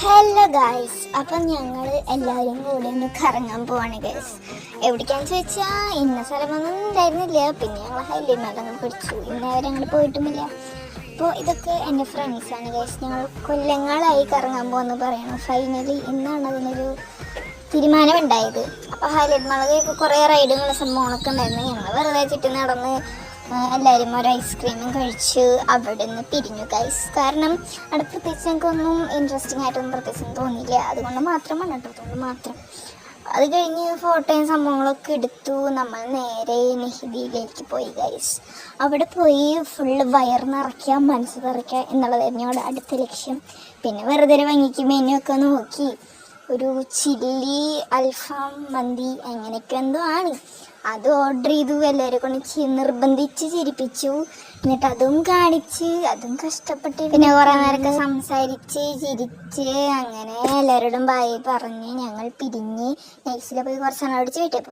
Hello guys, അപ്പം ഞങ്ങൾ എല്ലാവരും കൂടി ഒന്ന് കറങ്ങാൻ പോവാണ് ഗൈസ്. എവിടേക്കാന്ന് ചോദിച്ചാൽ ഇന്ന സ്ഥലമൊന്നും ഉണ്ടായിരുന്നില്ല. പിന്നെ ഞങ്ങൾ ഹൈലിമലൊന്നും പിടിച്ചു. ഇന്നവരെ ഞങ്ങൾ പോയിട്ടുമില്ല. അപ്പോൾ ഇതൊക്കെ എൻ്റെ ഫ്രണ്ട്സാണ് ഗൈസ്. ഞങ്ങൾ കൊല്ലങ്ങളായി കറങ്ങാൻ പോകുമെന്ന് പറയണം. ഫൈനലി ഇന്നാണ് അതിനൊരു തീരുമാനമുണ്ടായത്. അപ്പോൾ ഹൈലിമലയിൽ കുറേ റൈഡുകളും സംഭവങ്ങളൊക്കെ ഉണ്ടായിരുന്നു. ഞങ്ങൾ വെറുതെ ചുറ്റി നടന്ന് എല്ലാവരും ഒരു ഐസ്ക്രീമും കഴിച്ച് അവിടെ നിന്ന് പിരിഞ്ഞു ഗൈസ്. കാരണം അവിടെ പ്രത്യേകിച്ച് ഞങ്ങൾക്കൊന്നും ഇൻട്രസ്റ്റിംഗ് ആയിട്ടൊന്നും പ്രത്യേകിച്ചൊന്നും തോന്നിയില്ല. അതുകൊണ്ട് മാത്രമാണ് കേട്ടോ, അതുകൊണ്ട് മാത്രം. അത് കഴിഞ്ഞ് ഫോട്ടോയും സംഭവങ്ങളൊക്കെ എടുത്തു. നമ്മൾ നേരെ നെഹ്ദിയിലേക്ക് പോയി ഗൈസ്. അവിടെ പോയി ഫുള്ള് വയർ നിറയ്ക്കുക, മനസ്സ് നിറയ്ക്കുക എന്നുള്ളതായിരുന്നു ഞങ്ങളുടെ അടുത്ത ലക്ഷ്യം. പിന്നെ വെറുതെ ഭംഗിക്ക് മെനു ഒക്കെ നോക്കി ഒരു ചില്ലി അൽഫാം മന്തി അങ്ങനെയൊക്കെ എന്തോ ആണ്. അത് ഓർഡർ ചെയ്തു. എല്ലാവരും കൊണ്ട് നിർബന്ധിച്ച് ചിരിപ്പിച്ചു. എന്നിട്ട് അതും കാണിച്ച് അതും കഷ്ടപ്പെട്ട് പിന്നെ കുറേ നേരമൊക്കെ സംസാരിച്ച് ചിരിച്ച് അങ്ങനെ എല്ലാവരോടും ബായ് പറഞ്ഞ് ഞങ്ങൾ പിരിഞ്ഞ് നൈസിൽ പോയി കുറച്ച് നാൾ അടിച്ച് കിട്ടിയപ്പോൾ